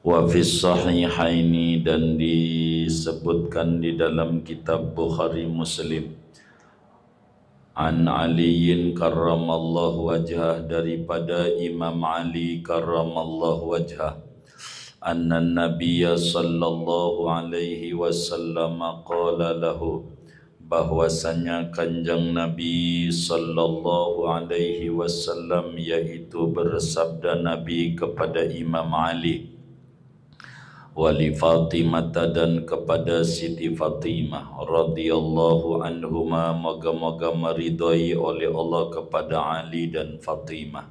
Wa fis sahihaini, dan disebutkan di dalam kitab Bukhari Muslim, an Aliin karramallahu wajhah, daripada Imam Ali karramallahu wajhah, anna nabiyya sallallahu alaihi wasallam qala lahu, bahwasanya kanjeng Nabi sallallahu alaihi wasallam, yaitu bersabda Nabi kepada Imam Ali, wali Fatimah, dan kepada Siti Fatimah radhiyallahu anhuma, moga-moga meridhai oleh Allah kepada Ali dan Fatimah.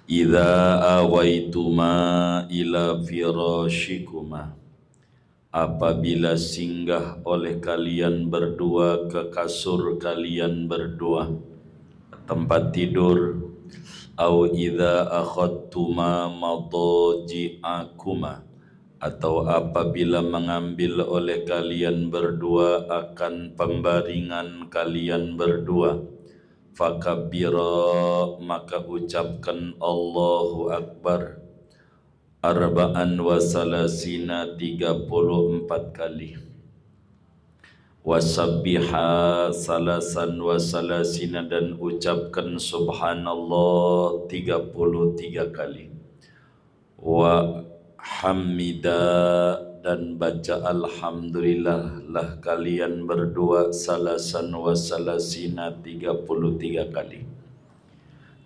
Idza awaituma ila firashikuma, apabila singgah oleh kalian berdua ke kasur kalian berdua, tempat tidur, au idza akhadtuma madaji'akuma, atau apabila mengambil oleh kalian berdua akan pembaringan kalian berdua, fakabbira, maka ucapkan Allahu Akbar, arba'an wa salasina, 34 kali, wasabbiha salasan wa salasina, dan ucapkan subhanallah 33 kali, wa hamida, dan baca alhamdulillah lah kalian berdua salasan wa salasina, 33 kali.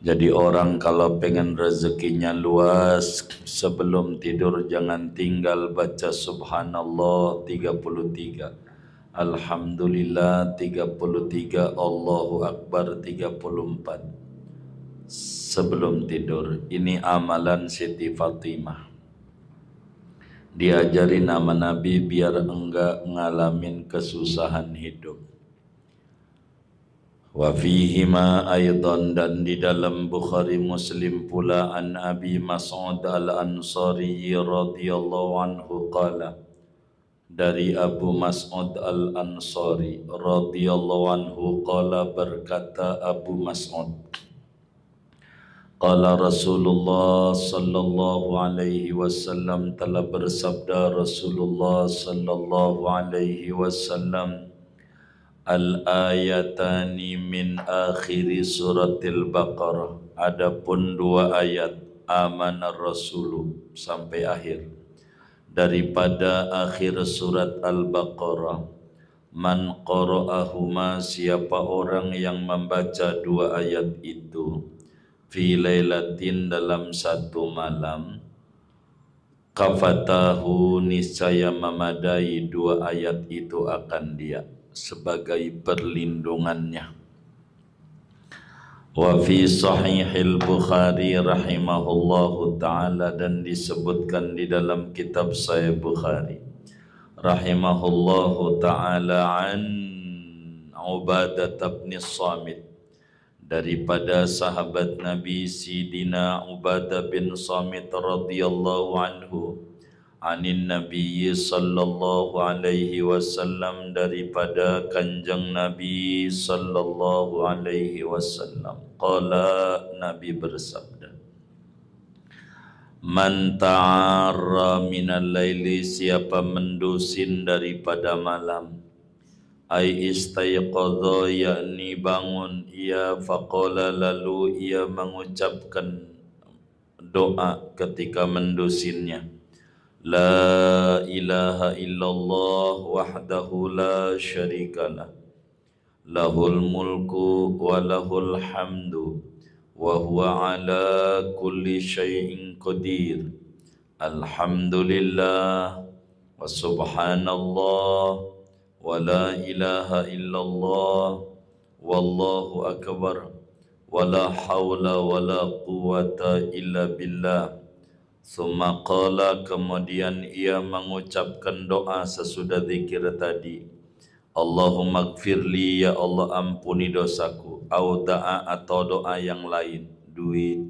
Jadi orang kalau pengen rezekinya luas, sebelum tidur jangan tinggal baca subhanallah 33, alhamdulillah 33, Allahu Akbar 34 sebelum tidur. Ini amalan Siti Fatimah. Diajari nama Nabi biar enggak ngalamin kesusahan hidup. Wa fihima aidan, dan di dalam Bukhari Muslim pula, an Abi Mas'ud al-Ansari radhiyallahu anhu qala, dari Abu Mas'ud al-Ansari radhiyallahu anhu qala, berkata Abu Mas'ud, qala Rasulullah sallallahu alaihi wasallam, telah bersabda Rasulullah sallallahu alaihi wasallam, al-ayatani min akhiri suratil Baqarah, adapun 2 ayat amanar rasulu sampai akhir daripada akhir surat Al-Baqarah, man qara'ahuma, siapa orang yang membaca 2 ayat itu, fi lailatin, dalam 1 malam, kafatahu, niscaya memadai 2 ayat itu akan dia sebagai perlindungannya. Wa fi sahihil Bukhari rahimahullahu ta'ala, dan disebutkan di dalam kitab Sahih Bukhari rahimahullahu ta'ala, an Ubadah bin Samit, daripada sahabat Nabi Sidina Ubadah bin Samit radhiyallahu anhu, anin Nabi sallallahu alaihi wasallam, daripada kanjeng Nabi sallallahu alaihi wasallam, qala, Nabi bersabda, man ta'arra minal laili, siapa mendusin daripada malam, ai istayqadha, yakni bangun ia, faqala, lalu ia mengucapkan doa ketika mendusinnya, la ilaha illallah wahdahu la syarikalah, lahul mulku wa lahul hamdu wa huwa ala kulli syai'in qadir, alhamdulillah wa subhanallah wa la ilaha illallah wallahu akbar wa la hawla wa la quwata illa billah. Summa qala, kemudian ia mengucapkan doa sesudah zikir tadi, Allahumma gfirli, ya Allah ampuni dosaku, au da'a, atau doa yang lain, duit,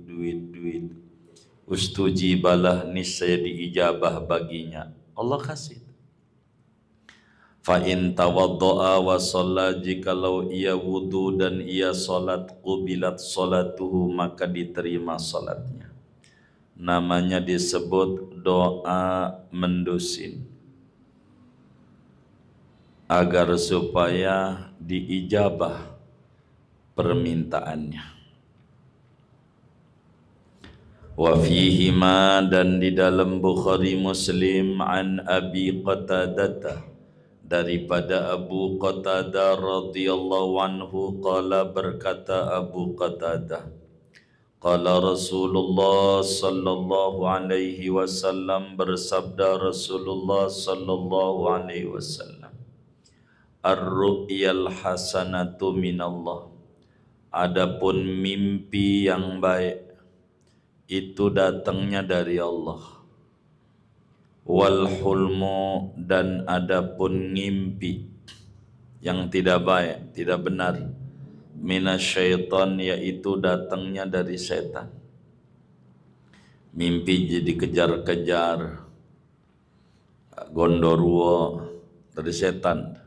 ustujibalah, niscaya diijabah baginya, Allah kasih. Fa in tawaddo'a wa shalla, jikalau ia wudu dan ia salat, qubilat salatuhu, maka diterima salatnya. namanya disebut doa mendusin, agar supaya diijabah permintaannya. Wa fihi ma, dan di dalam Bukhari Muslim, an Abi Qatadah, daripada Abu Qatadah radhiyallahu anhu, qala, berkata Abu Qatadah, qala Rasulullah sallallahu alaihi wasallam, bersabda Rasulullah sallallahu alaihi wasallam, ar-ru'yal hasanatu minallah, adapun mimpi yang baik itu datangnya dari Allah. Wal hulmu, dan adapun ngimpi yang tidak baik, tidak benar, minasyaiton, yaitu datangnya dari setan. Mimpi jadi kejar-kejar, gondorwo, dari setan.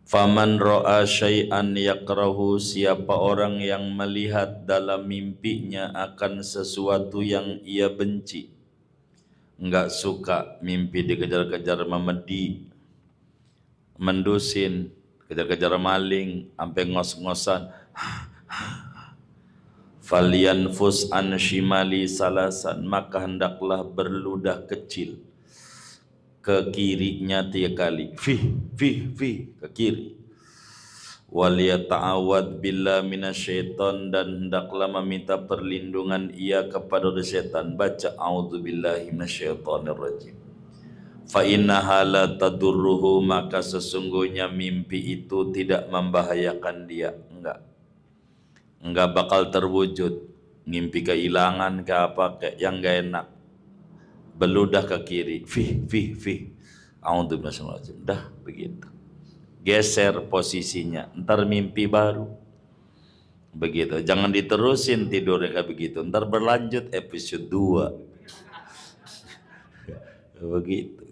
Faman ra'a syai'an yakrahu, siapa orang yang melihat dalam mimpinya akan sesuatu yang ia benci, enggak suka, mimpi dikejar-kejar memedi, mendusin, kejar-kejar maling, sampai ngos-ngosan, falyanfus an shimali salasan, maka hendaklah berludah kecil ke kirinya 3 kali, ke kiri. Wal yata'awad billah minasyaiton, dan hendaklah meminta perlindungan ia kepada setan, baca a'udzubillahi minasyaitonir rajim. Fa innaha la tadurruhu, maka sesungguhnya mimpi itu tidak membahayakan dia, enggak bakal terwujud. Mimpi kehilangan ke apa, ke yang enggak enak, beludah ke kiri, a'udzubillahi, dah begitu, geser posisinya, ntar mimpi baru begitu. Jangan diterusin tidurnya kayak begitu, ntar berlanjut episode 2 begitu.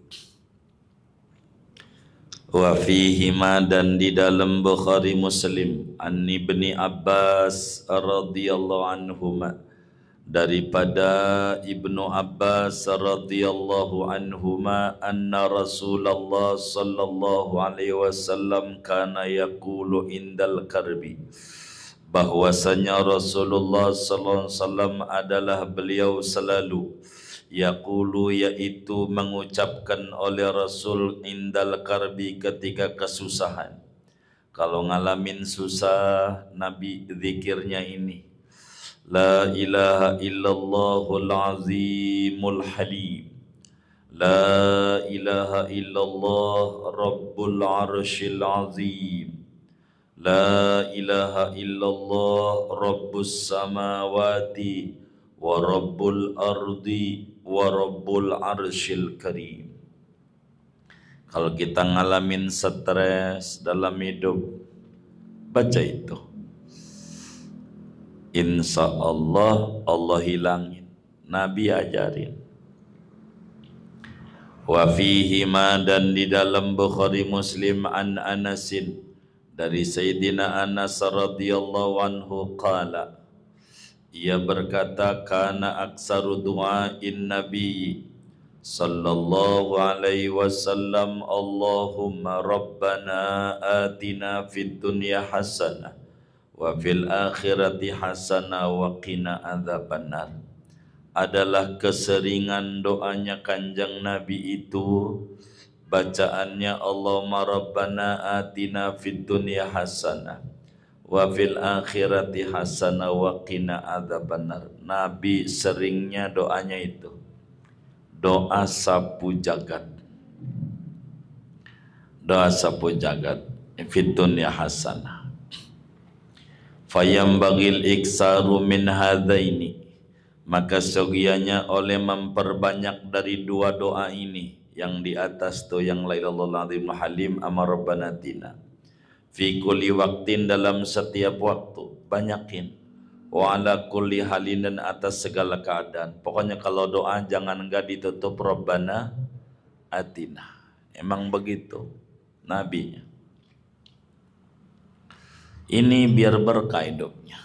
Wa fihi ma, dan di dalam Bukhari Muslim, an Ibni Abbas radhiyallahu anhuma, daripada Ibnu Abbas radhiyallahu anhuma, anna Rasulullah sallallahu alaihi wasallam kana yaqulu indal karbi, bahwasanya Rasulullah sallallahu alaihi wasallam adalah beliau selalu yaqulu, yaitu mengucapkan oleh Rasul, indal karbi, ketika kesusahan. Kalau ngalamin susah, Nabi zikirnya ini, la ilaha illallahul azimul halim, la ilaha illallah rabbul arshil azim, la ilaha illallah rabbus samawati wa rabbul ardi wa rabbul arshil karim. Kalau kita ngalamin stres dalam hidup, baca itu, insya Allah Allah hilangin. Nabi ajarin. Wa fihi ma, dan di dalam Bukhari Muslim, an Anasin, dari Sayyidina Anas radhiyallahu anhu, qala, ia berkata, kana aksaru du'ain Nabi sallallahu alaihi wasallam, Allahumma rabbana atina fid dunya hasanah wa fil akhirati hasanah wa qina adzabannar, adalah keseringan doanya kanjeng Nabi itu, bacaannya Allahumma rabbana atina fid dunya hasanah wa fil akhirati hasanah wa qina adzabannar. Nabi seringnya doanya itu, doa sapu jagat, doa sapu jagat, fid dunya hasanah. Fayambagil iksaru min hadaini, maka segianya oleh memperbanyak dari dua doa ini yang di atas tu, yang la ilaha illallah halim amar rabbana atina, fi kulli waktin, dalam setiap waktu, banyakin, wa ala kulli halin, dan atas segala keadaan. Pokoknya kalau doa jangan enggak ditutup rabbana atina. Emang begitu nabinya. Ini biar berkah hidupnya.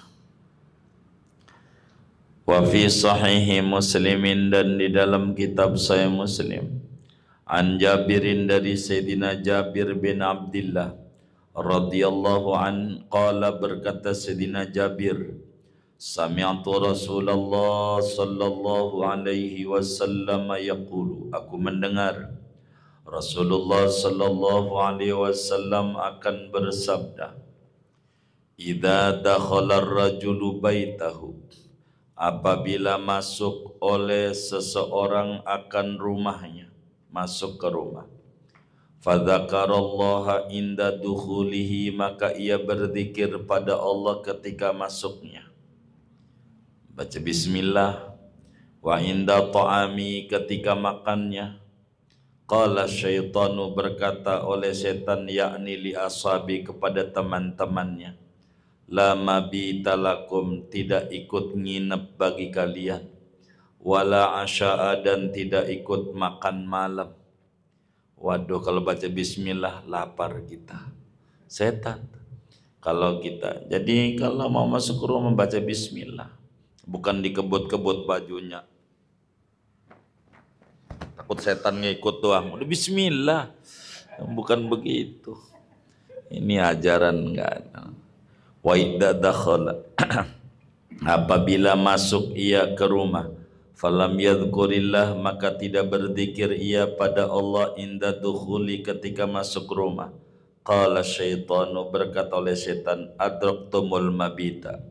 Wa fi sahihi Muslimin, dan di dalam kitab Sahih Muslim, an Jabirin, dari Sayyidina Jabir bin Abdullah radhiyallahu an, qala, berkata Sayyidina Jabir, sami'tu Rasulullah sallallahu alaihi wasallam yaqulu, aku mendengar Rasulullah sallallahu alaihi wasallam akan bersabda, idza dakhala ar-rajulu baitahu, apabila masuk oleh seseorang akan rumahnya, masuk ke rumah, fadzakarallaha inda dukhulihi, maka ia berzikir pada Allah ketika masuknya, baca bismillah, wa inda ta'ami, ketika makannya, qala syaitanu, berkata oleh setan, yakni li ashabi, kepada teman-temannya, la mabita lakum, tidak ikut nginep bagi kalian, wala asya'a, dan tidak ikut makan malam. Waduh, kalau baca bismillah lapar kita. Setan kalau kita. Jadi kalau mau masuk ke rumah baca bismillah, bukan dikebut-kebut bajunya. Takut setan ngikut doang. Udah bismillah. Bukan begitu. Ini ajaran enggak ada. Wa idza dakhala, apabila masuk ia ke rumah, falam yadhkurillah, maka tidak berzikir ia pada Allah, inda dukhuli, ketika masuk rumah, qala syaitanu, berkata oleh setan, adraktumul mabita,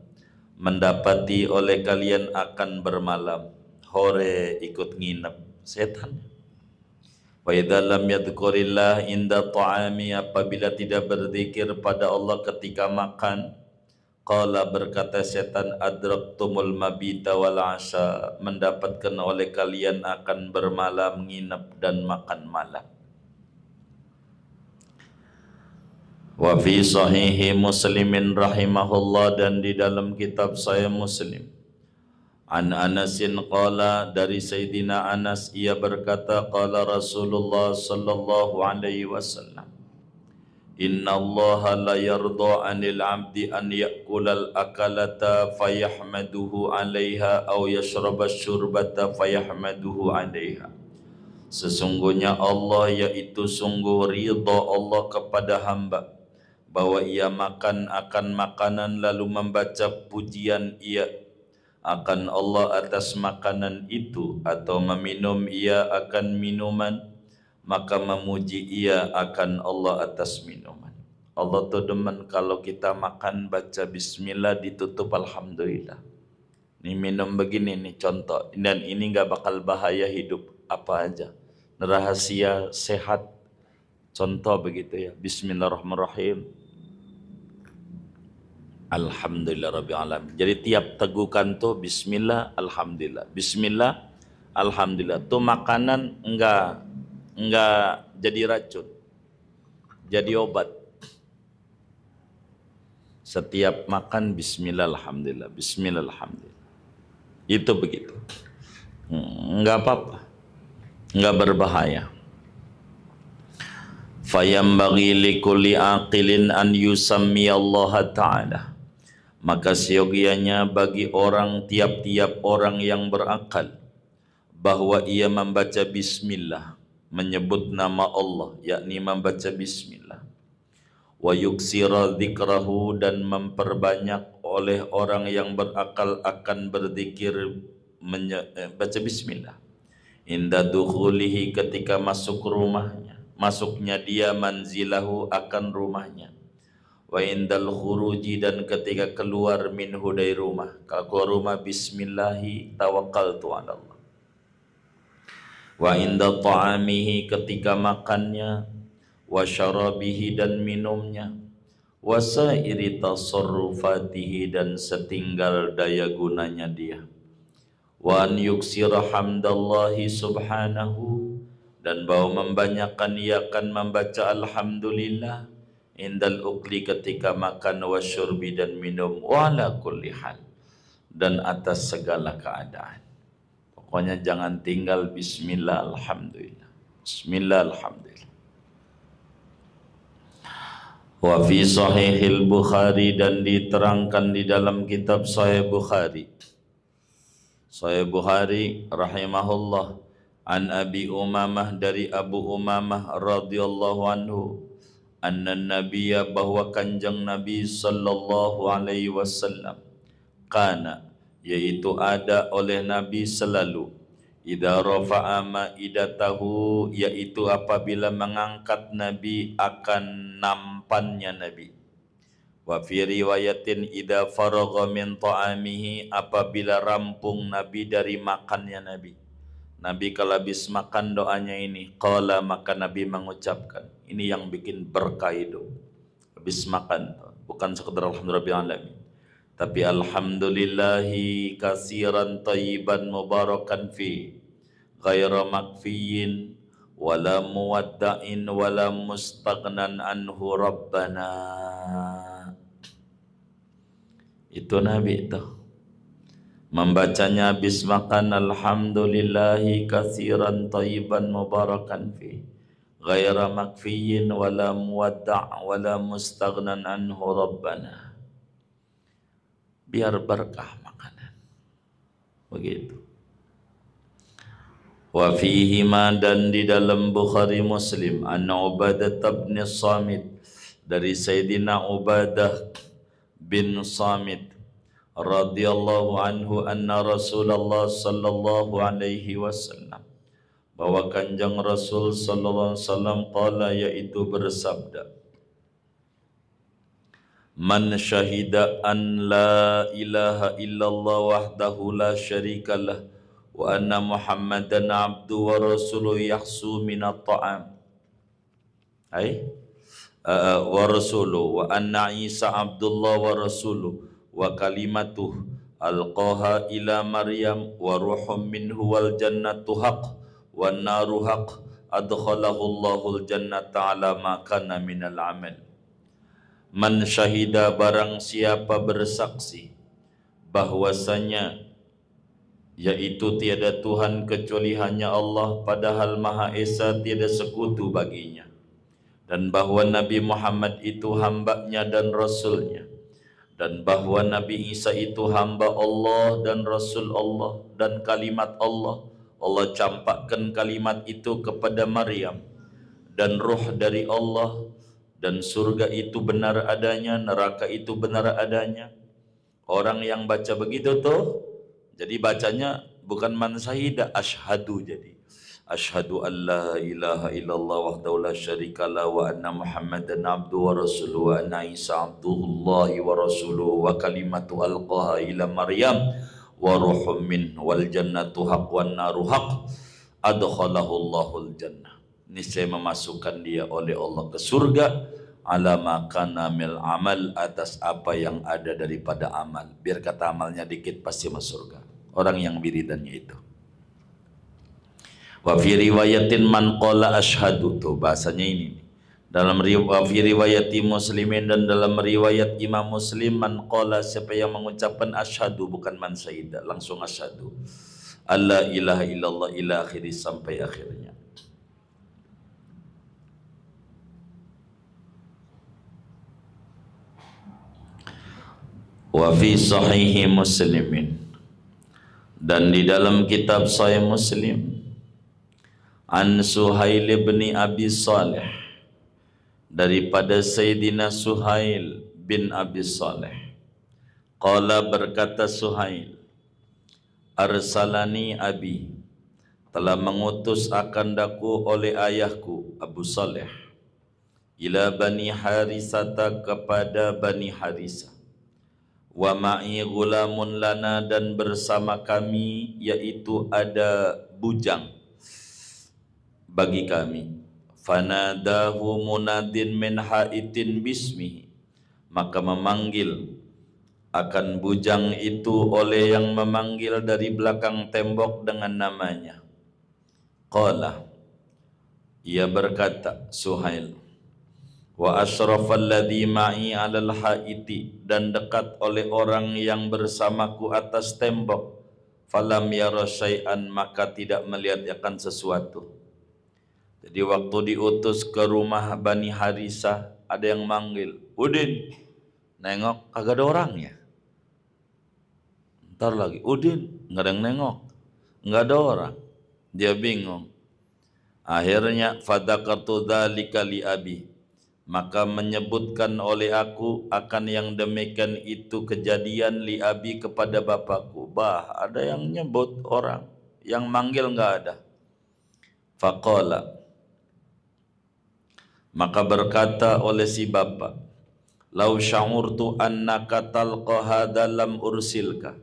mendapati oleh kalian akan bermalam, hore ikut nginep. Setan. Wa idza lam yadhkurillah inda ta'ami, apabila tidak berzikir pada Allah ketika makan, qala, berkata setan, adraktumul mabita wal asha, mendapatkan oleh kalian akan bermalam, nginep dan makan malam. Wa fi sahihi Muslimin rahimahullah, dan di dalam kitab Sahih Muslim, an Anasin qala, dari Sayyidina Anas ia berkata, qala Rasulullah sallallahu alaihi wasallam, inna allaha la yarda anil abdi an ya'kulal akalata fayahmaduhu alaiha aw yashraba syurbata fayahmaduhu alaiha. Sesungguhnya Allah, yaitu sungguh ridha Allah kepada hamba, bahwa ia makan akan makanan lalu membaca pujian ia akan Allah atas makanan itu, atau meminum ia akan minuman, maka memuji ia akan Allah atas minuman. Allah tuh demen kalau kita makan baca bismillah, ditutup alhamdulillah. Ini minum begini nih contoh, dan ini gak bakal bahaya hidup apa aja, rahasia sehat. Contoh begitu ya, bismillahirrahmanirrahim, alhamdulillah rabbil alamin. Jadi tiap tegukan tuh bismillah alhamdulillah, bismillah alhamdulillah. Tuh makanan enggak jadi racun, jadi obat. Setiap makan bismillah alhamdulillah, bismillah alhamdulillah. Itu begitu. Enggak apa-apa, enggak berbahaya. Fayambaghi likulli aqilin an yusammiyallaha ta'ala, maka seyogianya bagi tiap-tiap orang yang berakal, bahwa ia membaca bismillah, menyebut nama Allah, yakni membaca bismillah. Wa yuksira dzikrahu, dan memperbanyak oleh orang yang berakal akan berzikir baca bismillah. Inda dukhulihi, ketika masuk rumahnya, masuknya dia, manzilahu, akan rumahnya. Wa indal khuruji, dan ketika keluar, minhu, dari rumah. Kalau keluar rumah, bismillahi tawakkaltu ala Allah. Wa inda ta'amihi, ketika makannya, wa syarabihi, dan minumnya, wa sairi tasarrufatihi, dan setinggal daya gunanya dia, wa an yuksira hamdallahi subhanahu, dan bahwa membanyakkan ia akan membaca alhamdulillah, indal ukli, ketika makan, wa syurbi, dan minum, wa ala kulli hal, dan atas segala keadaan. Pokoknya jangan tinggal bismillah alhamdulillah, bismillah alhamdulillah. Wa fi sahihil Bukhari, dan diterangkan di dalam kitab Sahih Bukhari, Sahih Bukhari rahimahullah, an Abi Umamah, dari Abu Umamah radhiyallahu anhu, anna nabiyya, bahwa kanjeng Nabi sallallahu alaihi wasallam, kana, yaitu ada oleh Nabi selalu, idza rafa'a maidatahu, yaitu apabila mengangkat Nabi akan nampannya Nabi. Wa fi riwayatin idza faragha min ta'amihi, apabila rampung Nabi dari makannya Nabi. Nabi kalau habis makan doanya ini, qala, maka Nabi mengucapkan. Ini yang bikin berkah itu. Habis makan, bukan sekedar alhamdulillah alamin, tapi alhamdulillahi kasiran tayyiban mubarakan fi, ghaira makfiyin wala muwadda'in wala mustaghnan anhu rabbana. Itu Nabi itu membacanya habis makan, alhamdulillahi katsiran thayyiban mubarakan fi, ghaira makfiyin wala muwadda' wala mustaghnan anhu rabbana, biar berkah makanan. Begitu. Wa fihi ma, dan di dalam Bukhari Muslim, an Ubadah bin Samit, dari Sayyidina Ubadah bin Samit radhiyallahu anhu, anna Rasulullah sallallahu alaihi wasallam, bahwa kanjeng Rasul sallallahu alaihi wasallam, qala, yaitu bersabda, man syahida an la ilaha illallah wahdahu la syarikalah wa anna Muhammadan abdu wa rasuluh yahsu minat ta'am, wa rasuluh, wa anna Isa abdullah wa rasuluh wa kalimatuh alqaha ila Maryam wa ruhum minhu wal jannatu haq wan naru haq adkhalahu Allahul jannata ala ma kana minal amal. Man syahida, barang siapa bersaksi bahwasanya yaitu tiada Tuhan kecuali hanya Allah, padahal Maha Esa, tiada sekutu baginya, dan bahwa Nabi Muhammad itu hambanya dan rasulnya, dan bahwa Nabi Isa itu hamba Allah dan Rasul Allah, dan kalimat Allah, Allah campakkan kalimat itu kepada Maryam, dan ruh dari Allah, dan surga itu benar adanya, neraka itu benar adanya. Orang yang baca begitu tuh, jadi bacanya bukan man syahida, asyhadu, jadi asyhadu an la ilaha illallah wahdahu la syarikalah wa anna Muhammadan abduhu wa rasuluhu wa anna Isa abdullahi wa rasuluhu wa kalimatu alqaha ila Maryam wa ruhum min wal jannatu haq wan naru haq adkhalahu Allahul jannah. Niscaya memasukkan dia oleh Allah ke surga, ala makana mil amal, atas apa yang ada daripada amal. Biar kata amalnya dikit pasti masuk surga. Orang yang wiridannya itu. Wa fi riwayatin man qala asyhadu, tuh bahasanya ini. Dalam riwayati Muslimin, dan dalam riwayat Imam Muslim, man qala, siapa yang mengucapkan asyhadu, bukan man syahida, langsung asyhadu alla ilaha illallah ila akhiri, sampai akhirnya. Wa fi sahihi Muslimin, dan di dalam kitab Sahih Muslim, an Suhail bin Abi Saleh, daripada Sayyidina Suhail bin Abi Saleh, qala, berkata Suhail, arsalani abi, telah mengutus akan daku oleh ayahku Abu Saleh, ila Bani Harisata, kepada Bani Harisah, wa ma'i gulamun lana, dan bersama kami yaitu ada bujang bagi kami. Fanadahu munadin min haitin bismihi, maka memanggil akan bujang itu oleh yang memanggil dari belakang tembok dengan namanya. Qala, ia berkata Suhail, wa asyrafal ladzi ma'i 'alal haiti, dan dekat oleh orang yang bersamaku atas tembok, falam yara syai'an, maka tidak melihat akan sesuatu. Jadi waktu diutus ke rumah Bani Harisah, ada yang manggil, Udin, nengok kagak ada orangnya. Ntar lagi, Udin, nggak ada yang nengok, nggak ada orang. Dia bingung. Akhirnya fadzakartu dzalika li abi, maka menyebutkan oleh aku akan yang demikian itu kejadian li abi kepada bapakku. Bah, ada yang nyebut orang, yang manggil nggak ada. Faqala, maka berkata oleh si bapak, lau sya'urtu annaka talqa hadza lam ursilka,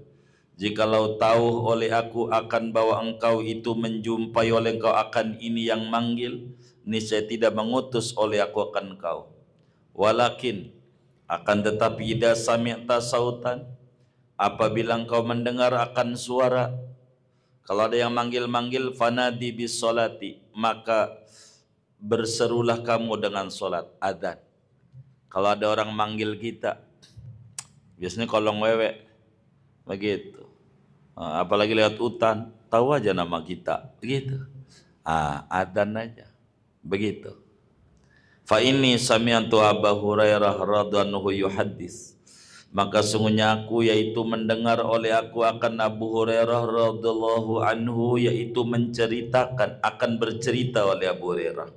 jikalau tahu oleh aku akan bahwa engkau itu menjumpai oleh engkau akan ini yang manggil, niscaya tidak mengutus oleh aku akan engkau. Walakin, akan tetapi idza sami'ta sautan, apabila engkau mendengar akan suara, kalau ada yang manggil-manggil, fanadi bis salati, maka berserulah kamu dengan solat, adzan. Kalau ada orang manggil kita, biasanya kolong wewe begitu. Apalagi lewat hutan, tahu aja nama kita, begitu. Adzan aja, begitu. Fa inni sami'tu Abu Hurairah radhiyallahu yuhaddits, maka sungguhnya aku yaitu mendengar oleh aku akan Abu Hurairah radhiyallahu anhu, yaitu menceritakan, akan bercerita oleh Abu Hurairah.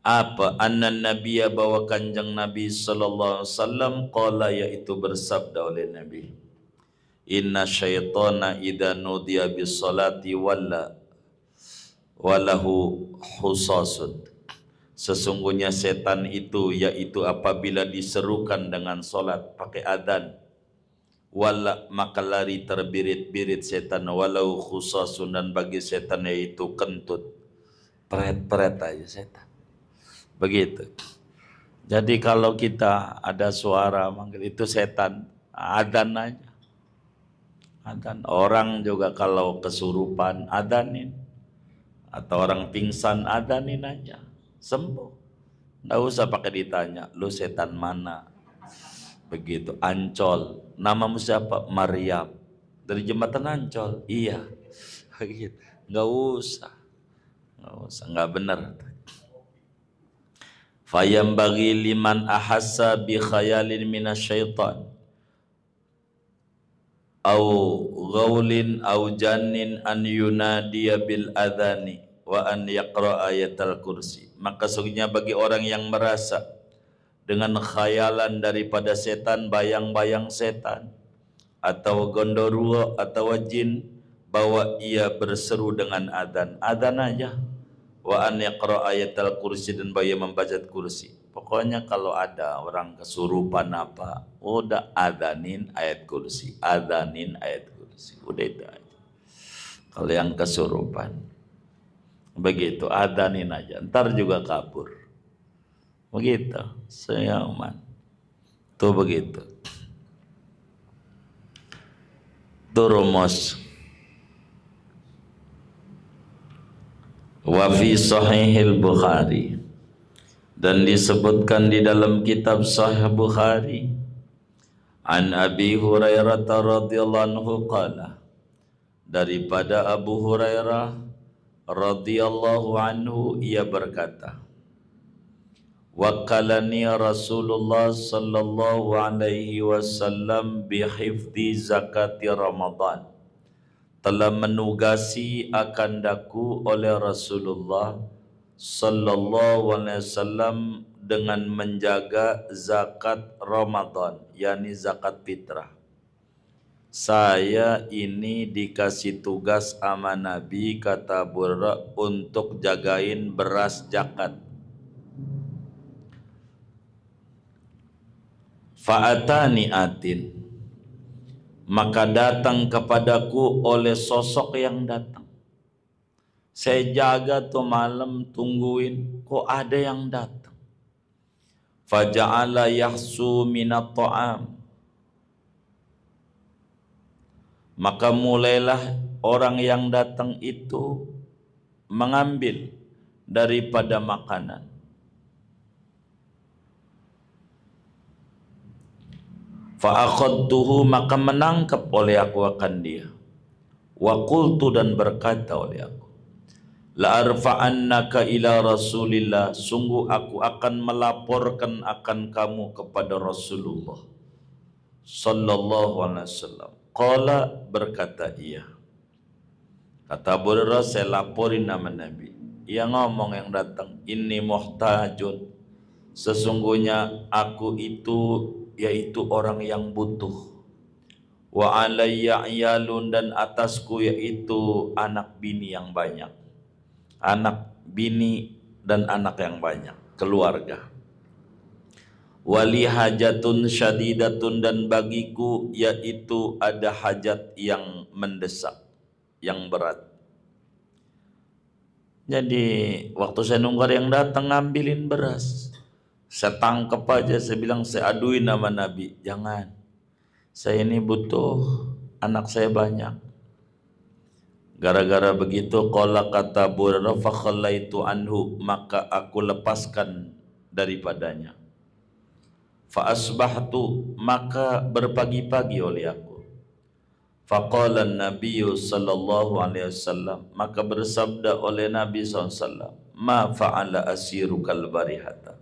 Apa? Anna Nabiya, bahwa kanjeng Nabi sallallahu alaihi wasallam, qala, yaitu bersabda oleh Nabi, inna syaitana idza nudiya bis salati walahu husasun, sesungguhnya setan itu, yaitu apabila diserukan dengan solat pakai adzan, wala, maka lari terbirit-birit setan, walau khusasun, dan bagi setan yaitu kentut, peret-peret aja setan. Begitu. Jadi kalau kita ada suara manggil, itu setan, adzan aja. Adzan. Orang juga kalau kesurupan adzanin, atau orang pingsan adzanin aja, sembuh. Nggak usah pakai ditanya, lu setan mana? Begitu. Ancol, namamu siapa? Maryam, dari jembatan Ancol. Iya. Begitu. Nggak usah, nggak benar. Fayam bagi liman ahassa bi khayalin minasyaitan au ghaulin au jannin an yunadiya bil adhani wa an yaqra ayatal kursi, maka sungguhnya bagi orang yang merasa dengan khayalan daripada setan, bayang-bayang setan atau gondoruo atau jin, bahwa ia berseru dengan adzan, adzan aja. Wa an yaqra ayatal kursi, dan bahwa ia membaca kursi. Pokoknya kalau ada orang kesurupan apa, udah adzanin ayat kursi, adzanin ayat kursi, udah itu aja. Kalau yang kesurupan begitu, adzanin aja, ntar juga kabur. Begitu, seyaman. Tuh begitu. Tuh rumus. Wa fi sahihil Bukhari, dan disebutkan di dalam kitab Sahih Bukhari, an Abi Hurairah radhiyallahu anhu qala, daripada Abu Hurairah radhiyallahu anhu, ia berkata, wakalani Rasulullah sallallahu alaihi wasallam bihifdi zakati Ramadan, telah menugasi akan daku oleh Rasulullah sallallahu alaihi wasallam dengan menjaga zakat Ramadan, yakni zakat fitrah. Saya ini dikasih tugas sama Nabi, kata Burra, untuk jagain beras zakat. Fa'atani atin, maka datang kepadaku oleh sosok yang datang. Saya jaga tuh malam, tungguin, kok ada yang datang. Faja'ala yahsu minat ta'am, maka mulailah orang yang datang itu mengambil daripada makanan. Fa'akhadtuhu, maka menangkap oleh aku akan dia. Wa qultu, dan berkata oleh aku, la arfa'annaka ila Rasulillah, sungguh aku akan melaporkan akan kamu kepada Rasulullah sallallahu alaihi wasallam. Qala, berkata ia. Kata Abu Hurairah, saya laporin nama Nabi. Ia ngomong yang datang, inni muhtajun, sesungguhnya aku itu yaitu orang yang butuh. Wa alayya iyalun, dan atasku yaitu anak bini yang banyak. Anak bini dan anak yang banyak, keluarga. Wali hajatun syadidatun, dan bagiku yaitu ada hajat yang mendesak, yang berat. Jadi waktu saya nunggu yang datang ngambilin beras, saya tangkap aja, saya bilang, saya aduin nama Nabi, jangan, saya ini butuh, anak saya banyak. Gara-gara begitu, qala, kata Abu Hurairah, fa khallaitu anhu, maka aku lepaskan daripadanya. Fa asbahtu, maka berpagi-pagi oleh aku. Faqala Nabi sallallahu alaihi wasallam, maka bersabda oleh Nabi SAW, ma fa'ala asirukal barihata,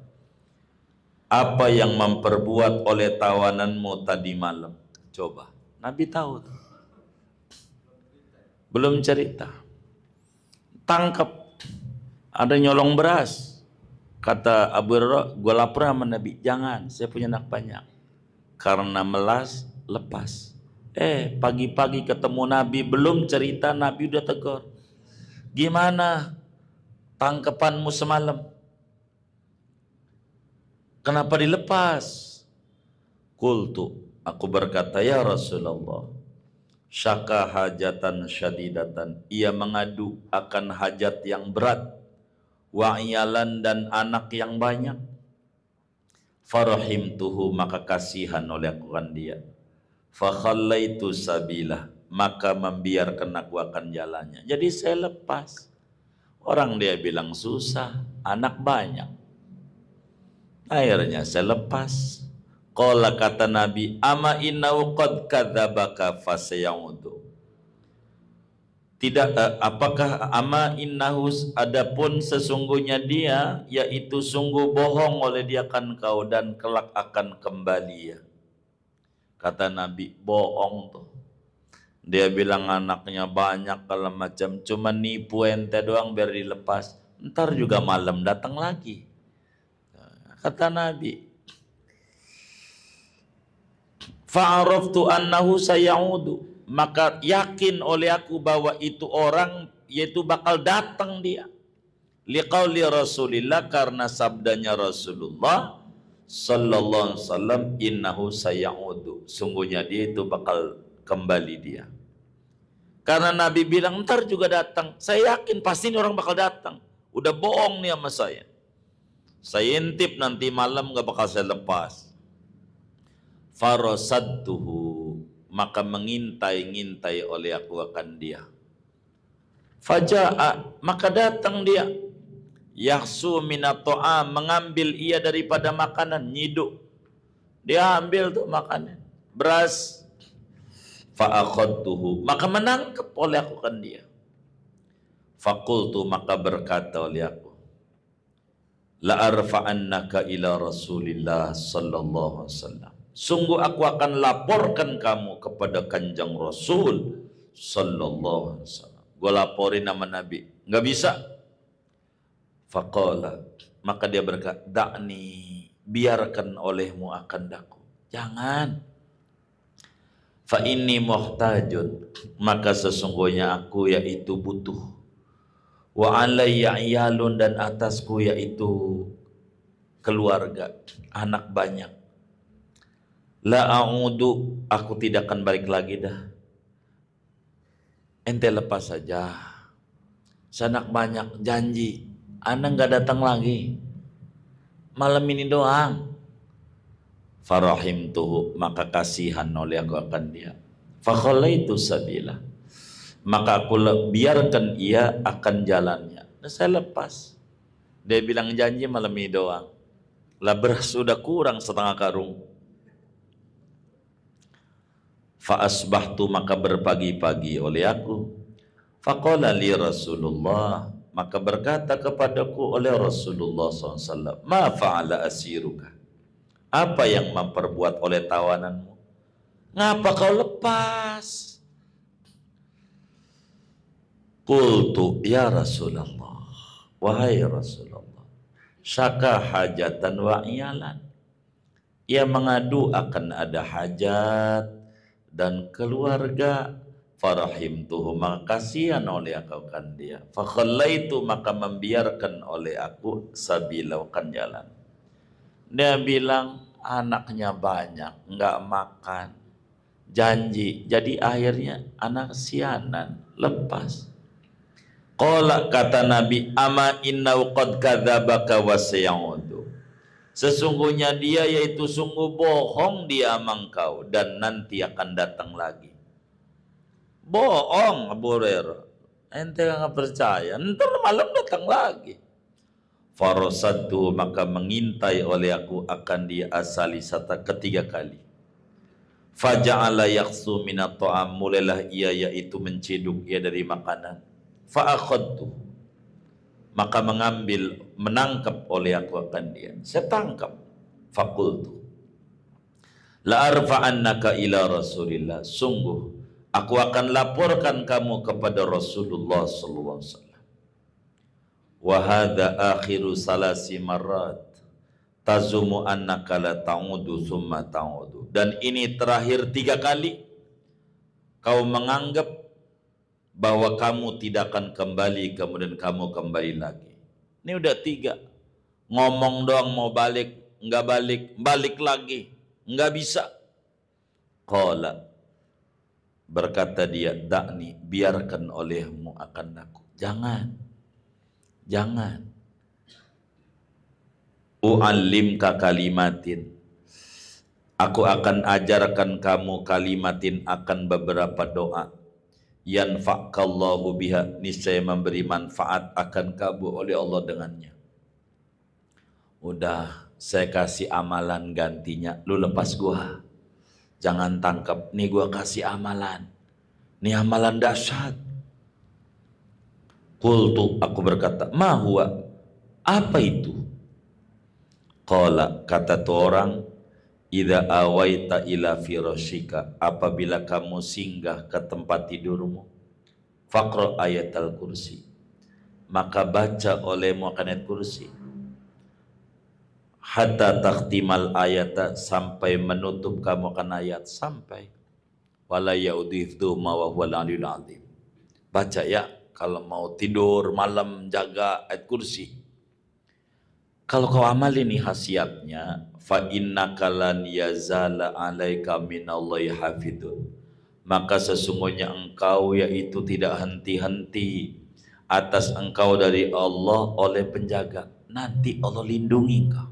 apa yang memperbuat oleh tawananmu tadi malam? Coba, Nabi tahu, belum cerita, tangkap ada nyolong beras. Kata Abu Hurairah, gue lapor sama Nabi, jangan, saya punya anak banyak. Karena melas, lepas. Pagi-pagi ketemu Nabi, belum cerita Nabi udah tegur. Gimana tangkapanmu semalam? Kenapa dilepas? Qultu, aku berkata, ya Rasulullah, syaka hajatan syadidatan, ia mengadu akan hajat yang berat, wa iyalan, dan anak yang banyak. Farahimtuhu, maka kasihan oleh aku kan dia. Fakhallaitu sabilah, maka membiarkan aku akan jalannya. Jadi saya lepas. Orang dia bilang susah, anak banyak. Akhirnya saya lepas. Qala, kata Nabi, ama innahu qad kadzabaka fasayaudu. Tidak, apakah ama innahu, adapun sesungguhnya dia, yaitu sungguh bohong oleh dia kan kau, dan kelak akan kembali ya. Kata Nabi, bohong tuh. Dia bilang anaknya banyak kalau macam, cuma nipu ente doang biar dilepas. Ntar juga malam datang lagi. Kata Nabi, fa'araftu annahu sayaudu, maka yakin oleh aku bahwa itu orang, yaitu bakal datang dia. Liqauli Rasulillah, karena sabdanya Rasulullah sallallahu alaihi wasallam, innahu sayaudu, sungguhnya dia itu bakal kembali dia. Karena Nabi bilang ntar juga datang, saya yakin pasti ini orang bakal datang. Udah bohong nih sama saya. Saya intip nanti malam gak bakal saya lepas. Farasadtuhu, maka mengintai-ngintai oleh aku akan dia. Faja'a, maka datang dia. Yahsu minat to'am, mengambil ia daripada makanan, nyiduk. Dia ambil tuh makanan, beras. Fa'akhadtuhu, maka menangkap oleh aku kan dia. Faqultu, maka berkata oleh aku, la arfa'annaka ila Rasulillah sallallahu alaihi wasallam, sungguh aku akan laporkan kamu kepada Kanjeng Rasul sallallahu alaihi wasallam. Gue laporin nama Nabi, nggak bisa. Faqala, maka dia berkata, da'ni, biarkan olehmu akan daku, jangan. Fa inni muhtajun, maka sesungguhnya aku yaitu butuh. Wa alayya iyalun, dan atasku yaitu keluarga, anak banyak. La a'udu, aku tidak akan balik lagi dah. Ente lepas saja. Sanak banyak, janji Anda nggak datang lagi. Malam ini doang. Farahimtuhu, maka kasihan oleh aku akan dia. Fakhallaitu sabila, maka aku biarkan ia akan jalannya. Dan saya lepas. Dia bilang janji malam ini doang. Lah beras sudah kurang setengah karung. Fa asbahtu, maka berpagi-pagi oleh aku. Faqala li Rasulullah, maka berkata kepadaku oleh Rasulullah SAW, ma fa'ala asiruka, apa yang memperbuat oleh tawananmu? Ngapa kau lepas? Qultu ya Rasulullah, wahai Rasulullah, syaka hajatan wa iyalan. Ia mengadu akan ada hajat dan keluarga. Farahimtuhu, maka kasihan oleh aku kan dia. Fakhallaitu, maka membiarkan oleh aku sabila, kan jalan. Dia bilang anaknya banyak, nggak makan, janji. Jadi akhirnya anak sianan, lepas. Qala, kata Nabi, ama innau qad kadzabaka wa sayaudu. Sesungguhnya dia yaitu sungguh bohong dia sama engkau dan nanti akan datang lagi. Bohong Abu Hurairah. Ente nggak percaya, ntar malam datang lagi. Farosadu, maka mengintai oleh aku akan dia asali sata ketiga kali. Faja'ala yaksu minat ta'am, mulailah ia yaitu menciduk ia dari makanan. Fa'akhadtu, maka menangkap oleh aku akan dia. Saya tangkap. Fakultu la arfa'annaka ila Rasulillah, sungguh aku akan laporkan kamu kepada Rasulullah sallallahu alaihi wasallam. Wa hadza akhiru salasi marrat tazumu annaka la ta'udu summa ta'udu. Dan ini terakhir 3 kali kau menganggap bahwa kamu tidak akan kembali, kemudian kamu kembali lagi. Ini udah 3. Ngomong doang mau balik, enggak balik, balik lagi, enggak bisa. Qala, berkata dia, dakni, biarkan olehmu akan aku. Jangan. U'allimka kalimatin, aku akan ajarkan kamu kalimatin, akan beberapa doa. Yanfa'kallahu biha, niscaya memberi manfaat akan kamu oleh Allah dengannya. Udah, saya kasih amalan gantinya, lu lepas gua. Jangan tangkap, nih gua kasih amalan. Nih amalan dahsyat. Qultu, aku berkata, ma huwa, apa itu? Qala, kata tu orang, idza awaita ila firashika, apabila kamu singgah ke tempat tidurmu, faqra ayat al-kursi, maka baca olehmu akan ayat kursi. Hatta takhtimal ayata, sampai menutup kamu akan ayat, sampai wala yaudhifdu ma wa huwal aliyul azim. Baca ya kalau mau tidur malam, jaga ayat kursi. Kalau kau amal ini khasiatnya, fa innaka lan yazala alaika minallahi hafidun, maka sesungguhnya engkau yaitu tidak henti-henti atas engkau dari Allah oleh penjaga. Nanti Allah lindungi engkau.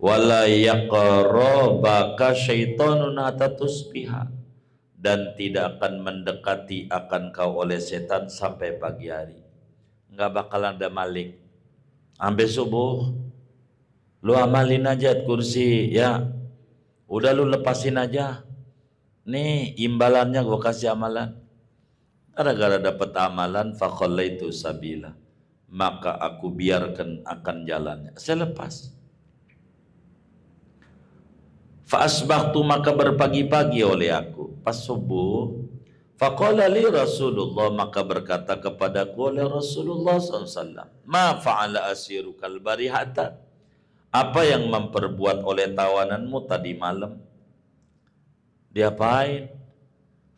Wala yaqrabaka syaitanun hatta tusbiha, dan tidak akan mendekati akan kau oleh setan sampai pagi hari. Enggak bakalan ada maling sampai subuh. Lu amalin aja kursi ya, udah lu lepasin aja. Nih imbalannya gua kasih amalan. Gara-gara dapat amalan, fakhallaitu sabila, maka aku biarkan akan jalannya, saya lepas. Fa'asbahtu, maka berpagi-pagi oleh aku pas subuh. Faqala li Rasulullah, maka berkata kepadaku oleh Rasulullah SAW, ma fa'ala asirukal barihata, apa yang memperbuat oleh tawananmu tadi malam? Diapain?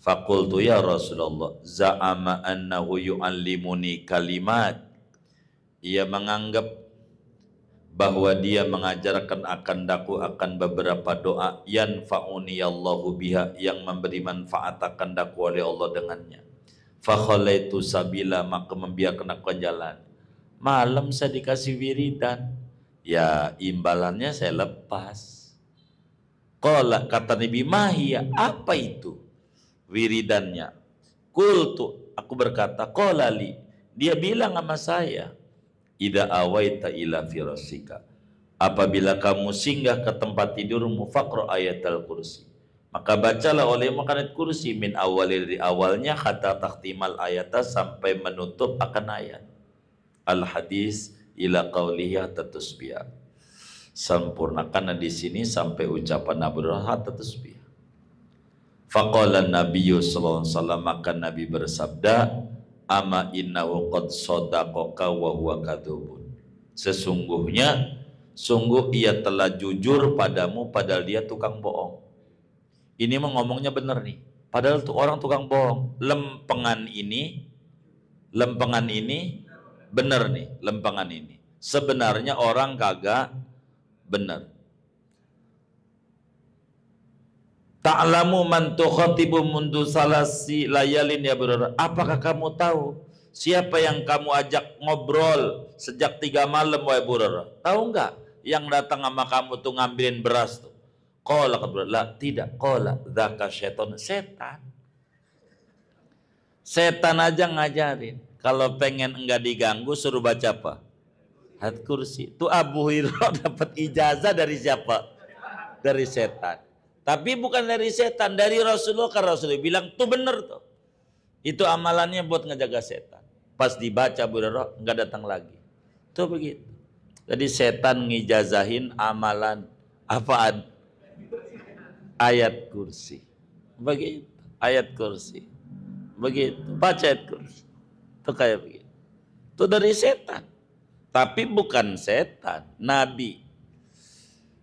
Faqultu ya Rasulullah, za'ama annahu yu'allimuni kalimat, ia menganggap bahwa dia mengajarkan akan daku akan beberapa doa, yanfa'uni Allahu biha, yang memberi manfaat akan daku oleh Allah dengannya. Fakhalaitu sabila, maka membiarkan aku jalan. Malam saya dikasih wiridan, ya imbalannya saya lepas. Qala, kata Nabi, mahia, apa itu wiridannya? Qultu, aku berkata, qala li, dia bilang sama saya, idza awaita ila firasika, apabila kamu singgah ke tempat tidurmu, faqra ayatal kursi, maka bacalah olehmu ayat kursi, min awal, dari awalnya, hatta takhtimal ayata, sampai menutup akan ayat. Al hadis ila qaulihi tatusbih, sempurnakan di sini sampai ucapan Abu Hurairah tatusbih. Faqala Nabiyyu sallallahu alaihi wasallam, maka Nabi bersabda, ama innahu qad sadaqaka wa huwa kadzubun. Sesungguhnya sungguh ia telah jujur padamu padahal dia tukang bohong. Ini mah ngomongnya bener nih. Padahal tuh orang tukang bohong. Lempengan ini bener nih, lempengan ini. Sebenarnya orang kagak bener. Ta'lamu man tukhatibu mundu salasi layalin ya Hurairah. Apakah kamu tahu siapa yang kamu ajak ngobrol sejak 3 malam wahai Hurairah? Tahu enggak yang datang sama kamu tuh ngambilin beras tuh? Qala la tidak. Qala dzaka syaitan. Setan aja ngajarin. Kalau pengen enggak diganggu suruh baca apa? Ayat kursi. Tuh Abu Hurairah dapat ijazah dari siapa? Dari setan. Tapi bukan dari setan, dari Rasulullah. Karena Rasulullah bilang tuh bener tuh. Itu amalannya buat ngejaga setan. Pas dibaca Abu Hurairah enggak datang lagi. Tuh begitu. Jadi setan ngijazahin amalan apaan? Ayat kursi. Begitu. Ayat kursi. Begitu. Baca ayat kursi. Itu kayak begitu. Itu dari setan. Tapi bukan setan, Nabi.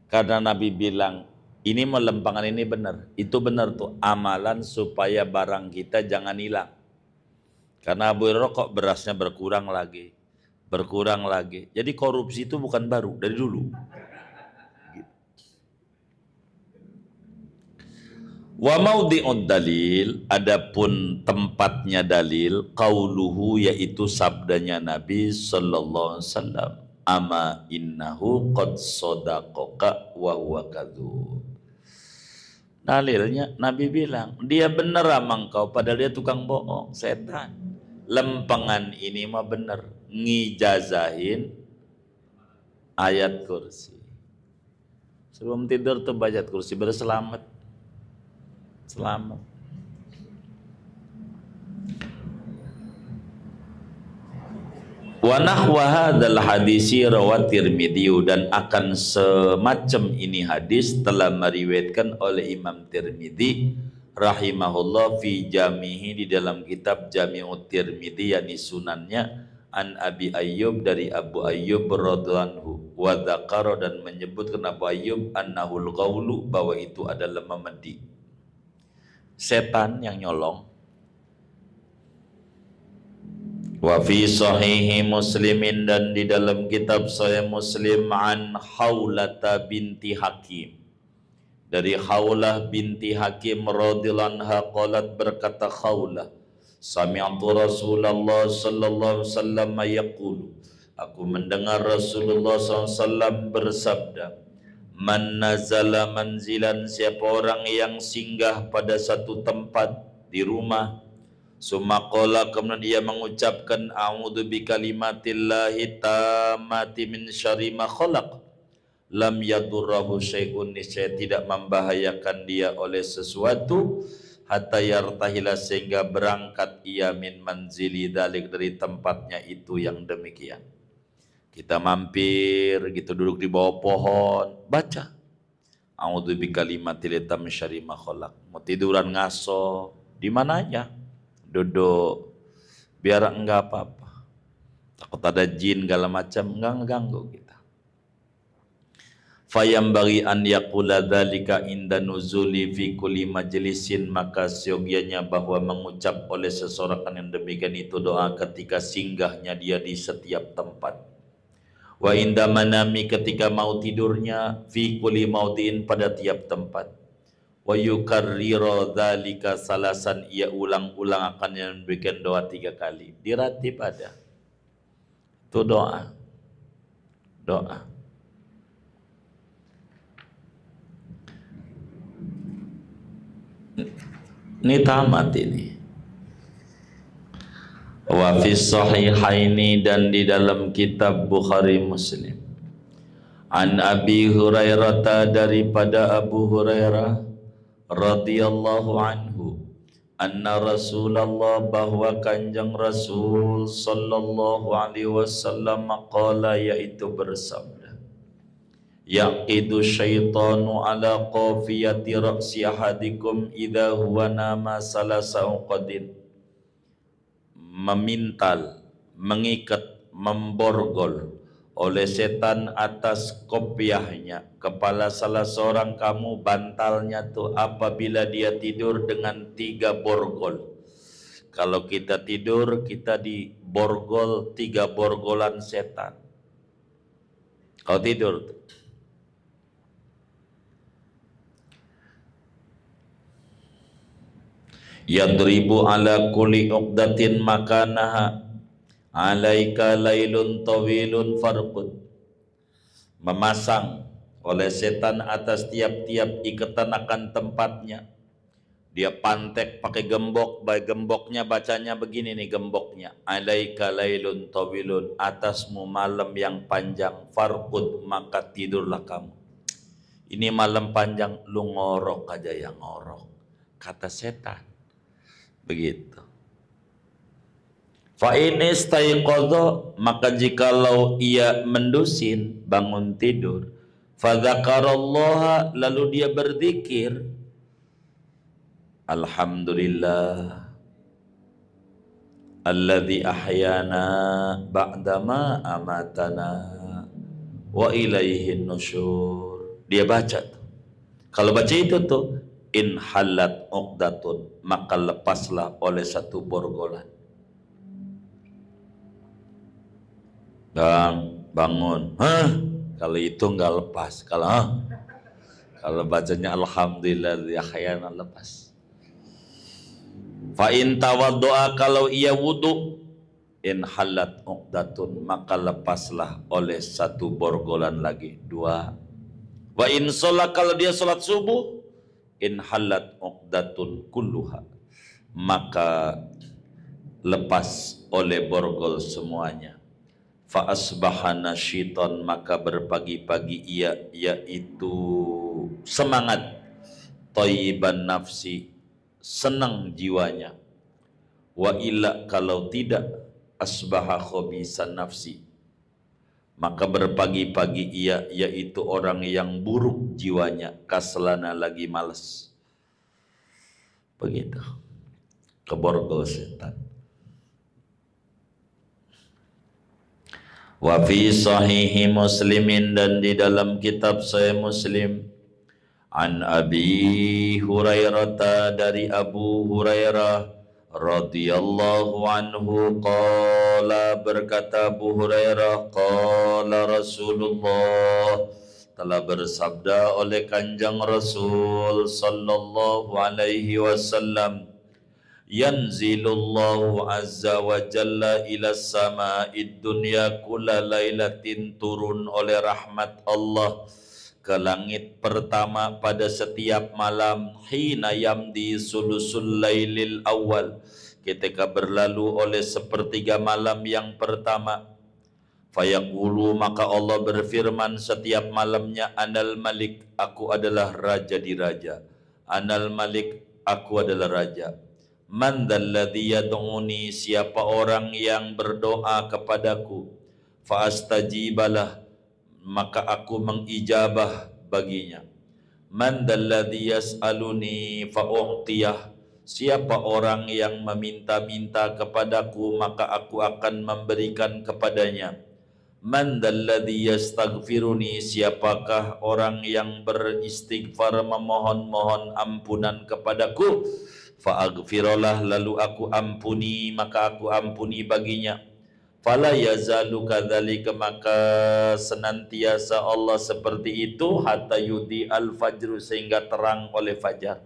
Karena Nabi bilang, ini mau lempangan ini benar. Itu benar tuh amalan supaya barang kita jangan hilang. Karena Abu Hurairah kok berasnya berkurang lagi. Berkurang lagi. Jadi korupsi itu bukan baru, dari dulu. Wa maudhi'ud dalil, adapun tempatnya dalil, qauluhu yaitu sabdanya Nabi sallallahu alaihi wasallam, ama innahu qad sadaqaka wa huwa kadzub. Dalilnya Nabi bilang, dia benar sama engkau padahal dia tukang bohong, setan. Lempengan ini mah benar, ngijazahin ayat kursi. Sebelum tidur tuh baca ayat kursi, berselamat. Selamat. Wa nahwa hadzal hadisi rawat Tirmidzi, dan akan semacam ini hadis telah meriwayatkan oleh Imam Tirmidzi rahimahullah fi jamihi, di dalam kitab Jami'ut Tirmidzi, yakni sunannya, an Abi Ayyub, dari Abu Ayyub radhiyallahu anhu, wa dzakara, dan menyebutkan Abu Ayyub annahul qaulu, bahwa itu adalah memedi. Setan yang nyolong. Wa fi sahihi Muslimin, dan di dalam kitab Sahih Muslim, an Haulata binti Hakim, dari Haulah binti Hakim radhiyallahu anha, qalat, berkata Haulah, sami'tu Rasulullah sallallahu alaihi wasallam yaqulu, aku mendengar Rasulullah SAW bersabda, man nazala manzilan, siapa orang yang singgah pada satu tempat di rumah, summa qala, kemudian dia mengucapkan a'udzu bikalimatillahi tammati min syarri ma khalaq, lam yadurrahu syai'un, niscaya tidak membahayakan dia oleh sesuatu, hatta yartahila, sehingga berangkat ia min manzili dalik, dari tempatnya itu yang demikian. Kita mampir gitu, duduk di bawah pohon, baca a'udzu bikalimatil tam syarri ma khalaq. Mau tiduran ngaso di mana aja, duduk, biar enggak apa-apa. Takut ada jin segala macam, enggak ngeganggu kita. Fayambaghi an yaqula dzalika inda nuzuli fi kulli majlisin, maka seyogianya bahwa mengucap oleh seseorang yang demikian itu doa ketika singgahnya dia di setiap tempat. Wa inda manami, ketika mau tidurnya, fi kulli maudin, pada tiap tempat. Wa yukarriru dzalika salasan, ia ulang-ulang akan yang memberikan doa 3 kali. Diratib ada. Itu doa. Doa. Ini tamat ini. Wa fi sahihaini, dan di dalam kitab Bukhari Muslim, an Abi Hurairah, daripada Abu Hurairah radhiyallahu anhu, anna Rasulullah, bahwa kanjeng Rasul sallallahu alaihi wasallam qala, yaitu bersabda, yaqidu syaitanu ala qafiyati ra'si ahadikum idza huwa nama salasa uqadin, memintal, mengikat, memborgol oleh setan atas kopiahnya kepala salah seorang kamu, bantalnya tuh apabila dia tidur dengan 3 borgol. Kalau kita tidur, kita diborgol 3 borgolan setan. Kalau tidur tuh. Yadribu ala kulli uqdatin makanaha alaika lailun tawilun farqud, memasang oleh setan atas tiap-tiap ikatan akan tempatnya. Dia pantek pakai gembok, gemboknya bacanya begini nih gemboknya, alaika lailun tawilun, atasmu malam yang panjang, farqud, maka tidurlah kamu. Ini malam panjang, lu ngorok aja yang ngorok, kata setan. Begitu. Fa in istaiqadha, maka jikalau ia mendusin, bangun tidur, fa dzakarallaha, lalu dia berzikir, alhamdulillah alladzi ahyana ba'dama amatana wa ilaihin nusyur. Dia baca tuh. Kalau baca itu tuh, in halat uqdatun, maka lepaslah oleh 1 borgolan. Bang, bangun. Hah? Kalau itu enggak lepas. Kalau bacanya alhamdulillah ahyana, lepas. Fa in tawaddoa, kalau ia wudu, in halat uqdatun, maka lepaslah oleh 1 borgolan lagi, 2. Wa in sholat, kalau dia sholat subuh, in halat uqdatun kulluha, maka lepas oleh borgol semuanya. Fa asbaha nasyitan, maka berpagi-pagi ia, yaitu semangat, thayyiban nafsi, senang jiwanya. Wa illa, kalau tidak, asbaha khabisan nafsi, maka berpagi-pagi ia, yaitu orang yang buruk jiwanya, kaslana, lagi malas. Begitu keborgol setan. Wa fi sahihi Muslimin, dan di dalam kitab Sahih Muslim, an Abi Hurairah, dari Abu Hurairah radhiyallahu anhu, qala, berkata Abu Hurairah, qala Rasulullah, telah bersabda oleh Kanjeng Rasul sallallahu alaihi wasallam, yanzilullahu azza wa jalla ila sama'id dunya kulla lailatin, turun oleh rahmat Allah ke langit pertama pada setiap malam, hina yamdi sulusul lailil awal, ketika berlalu oleh 1/3 malam yang pertama. Fayaqulu, maka Allah berfirman setiap malamnya, anal malik, aku adalah raja di raja, anal malik, aku adalah raja. Man dzalladzi yad'uni, siapa orang yang berdoa kepadaku, fa astajibalah, maka aku mengijabah baginya. Man dzalladzi yas'aluni fa u'tiyah, siapa orang yang meminta-minta kepadaku, maka aku akan memberikan kepadanya. Man dzalladzi yastaghfiruni, siapakah orang yang beristighfar, memohon-mohon ampunan kepadaku, fa'aghfirullah, lalu aku ampuni, maka aku ampuni baginya. Fala yazalu kadzalika, maka senantiasa Allah seperti itu, hatta yudi al-fajru, sehingga terang oleh fajar.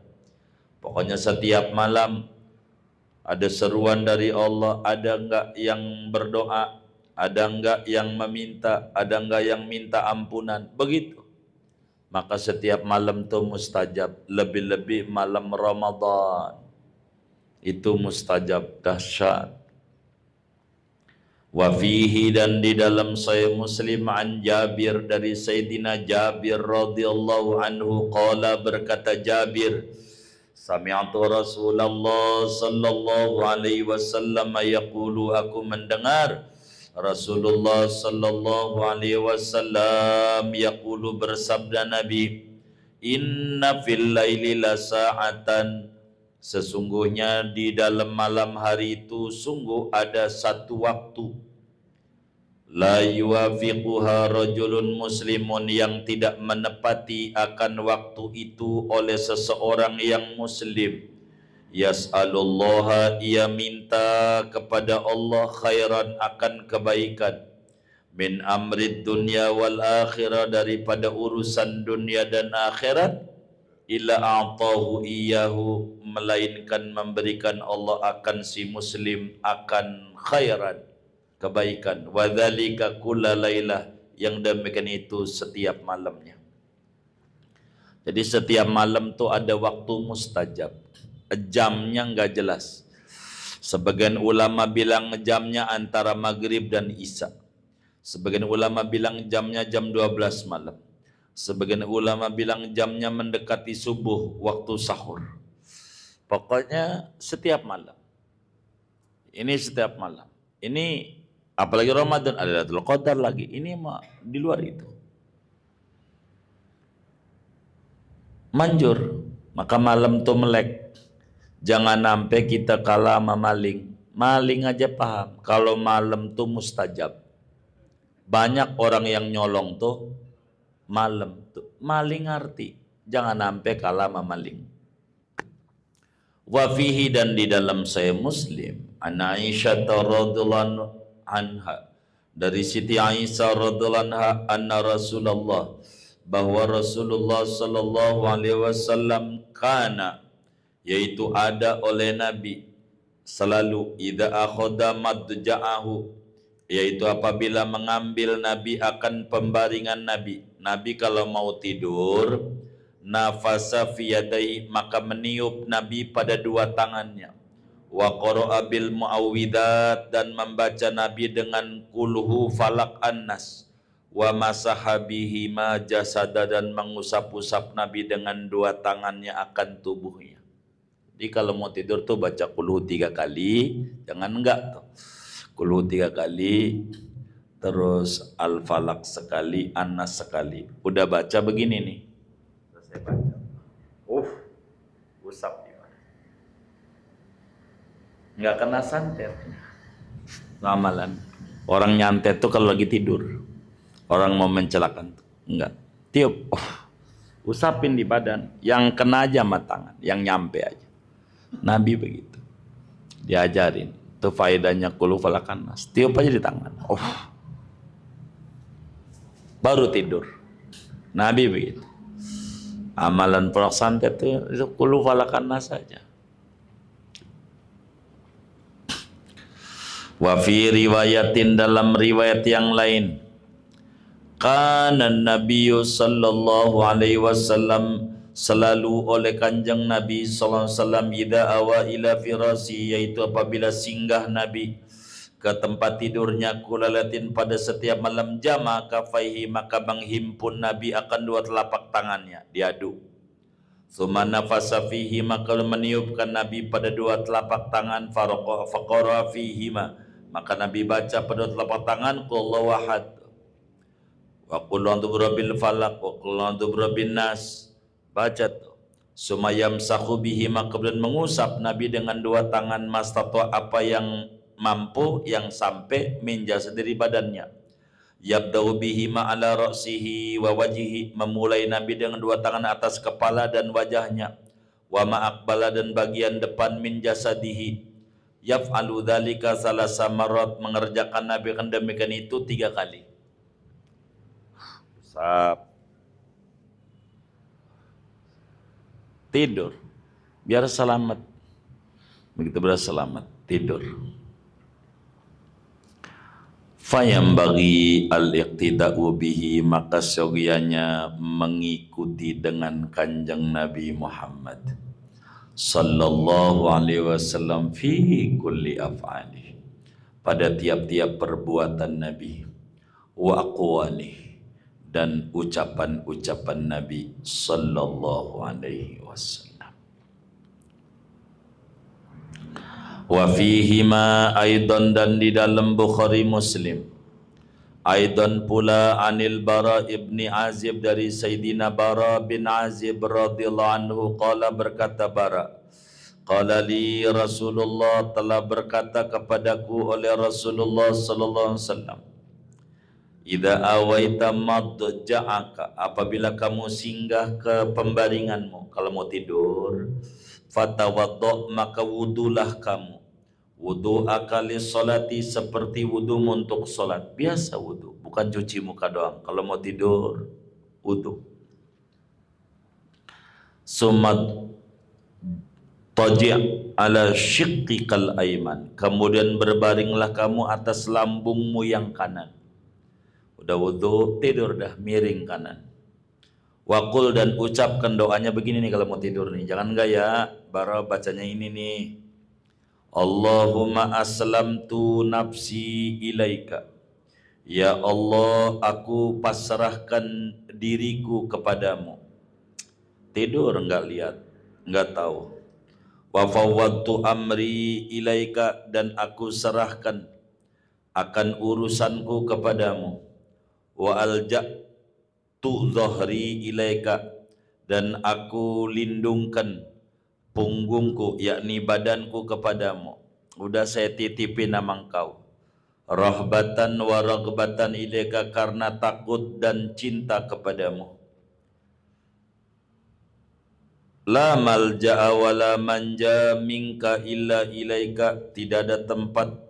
Pokoknya setiap malam ada seruan dari Allah, ada enggak yang berdoa, ada enggak yang meminta, ada enggak yang minta ampunan, begitu. Maka setiap malam itu mustajab, lebih-lebih malam Ramadan. Itu mustajab, dahsyat. Wa fihi, dan di dalam Sahih Muslim, an Jabir, dari Sayyidina Jabir radhiyallahu anhu, qala, berkata Jabir, sami'tu Rasulullah sallallahu alaihi wasallam yaqulu, aku mendengar Rasulullah sallallahu alaihi wasallam yaqulu, bersabda Nabi, inna fil laili la sa'atan, sesungguhnya di dalam malam hari itu sungguh ada satu waktu, la yuwafiquha rajulun muslimun, yang tidak menepati akan waktu itu oleh seseorang yang muslim, yas'alullaha, ia minta kepada Allah khairan, akan kebaikan, min amrid dunya wal akhirah, daripada urusan dunia dan akhirat, illa a'tahu iyahu, melainkan memberikan Allah akan si muslim akan khairan, kebaikan, wa dzalika kulla lailah, yang demikian itu setiap malamnya. Jadi setiap malam tuh ada waktu mustajab. Jamnya nggak jelas. Sebagian ulama bilang jamnya antara maghrib dan isya. Sebagian ulama bilang jamnya jam 12 malam. Sebagian ulama bilang jamnya mendekati subuh, waktu sahur. Pokoknya setiap malam. Ini setiap malam. Ini apalagi Ramadan, ada Lailatul Qadar lagi. Ini mah di luar itu. Manjur, maka malam tuh melek. Jangan sampai kita kalah sama maling. Maling aja paham kalau malam tuh mustajab. Banyak orang yang nyolong tuh malam tuh. Maling ngerti. Jangan sampai kalah sama maling. Wa fihi, dan di dalam saya Muslim, an Aisyah radhiyallahu anha, dari Siti Aisyah radhiyallahu anha, anna Rasulullah, bahwa Rasulullah sallallahu alaihi wasallam kana, yaitu ada oleh Nabi, selalu idza akhadha madja'ahu, yaitu apabila mengambil Nabi akan pembaringan Nabi. Nabi kalau mau tidur, nafasa fi yadayhi, maka meniup Nabi pada dua tangannya. Wa qara'a bil muawwidzat, dan membaca Nabi dengan kulhu falak annas. Wa masaha bihima jasada, dan mengusap-usap Nabi dengan dua tangannya akan tubuhnya. Jadi kalau mau tidur tuh baca kulhu 3 kali, jangan enggak tuh. Kulhu 3 kali, terus al-falak sekali, an-nas sekali. Udah baca begini nih. Terus saya baca. Usap di mana? Enggak kena santet. Ramalan. Orang nyantet tuh kalau lagi tidur. Orang mau mencelakan tuh. Enggak. Tiup. Usapin di badan. Yang kena aja sama tangan, yang nyampe aja. Nabi begitu diajarin, itu faedahnya kulhu falakan nas, tiup aja di tangan, baru tidur. Nabi begitu. Amalan pondok santet itu kulhu falakan nas saja. Wa fi riwayatin, dalam riwayat yang lain, kana nabiyyu sallallahu alaihi wasallam, selalu oleh kanjeng Nabi sallallahu alaihi wasallam, idza awa ila firasi, yaitu apabila singgah Nabi ke tempat tidurnya, kulalatin, pada setiap malam, jama kafaihi, maka menghimpun Nabi akan dua telapak tangannya, diaduk. Tsumma nafasa fihi, maka meniupkan Nabi pada dua telapak tangan, faqara fihima, maka Nabi baca pada telapak tangan qul huwallahu ahad wa qul a'udzu birabbil falaq wa qul a'udzu birabbin nas. Baca tuh. Sumayam sahu bihima, kemudian mengusap Nabi dengan dua tangan, mastato, apa yang mampu, yang sampai, minja sendiri badannya. Yabda'u bihima ala ra'sihi wa wajihi, memulai Nabi dengan dua tangan atas kepala dan wajahnya. Wa ma'akbala, dan bagian depan, min jasadihi. Yaf'alu dzalika salasa marrat, mengerjakan Nabi akan demikian itu 3 kali. Usap. Tidur biar selamat. Begitu biar selamat tidur. Fayam bagi al-iqtida'u bihi, maka seyogianya mengikuti dengan kanjeng Nabi Muhammad sallallahu alaihi wasallam fi kulli af'ali, pada tiap-tiap perbuatan Nabi, wa aqwali, dan ucapan-ucapan Nabi sallallahu alaihi wasallam. Wa fihima aidan dan di dalam Bukhari Muslim aidan pula anil Bara ibni Azib dari Sayyidina Bara bin Azib radhiyallahu anhu qala berkata Bara qala li Rasulullah telah berkata kepadaku oleh Rasulullah sallallahu alaihi wasallam idza awaita madja'aka apabila kamu singgah ke pembaringanmu kalau mau tidur fatawaddo maka wudulah kamu wudu akali solati seperti wudu untuk solat biasa wudu bukan cuci muka doang kalau mau tidur wudu sumat taji' ala syiqqikal aiman kemudian berbaringlah kamu atas lambungmu yang kanan udah wudu tidur dah miring kanan waqul dan ucapkan doanya begini nih kalau mau tidur nih jangan gaya Bara bacanya ini nih Allahumma aslamtu nafsi ilaika ya Allah aku pasrahkan diriku kepadamu tidur enggak lihat enggak tahu wa fawwadtu amri ilaika dan aku serahkan akan urusanku kepadamu wa alja'tu dhahri ilaika dan aku lindungkan punggungku yakni badanku kepadamu udah saya titipin nama engkau rahbatan wa raghbatan ilaika karena takut dan cinta kepadamu la malja'a wa la manja minka illa ilaika tidak ada tempat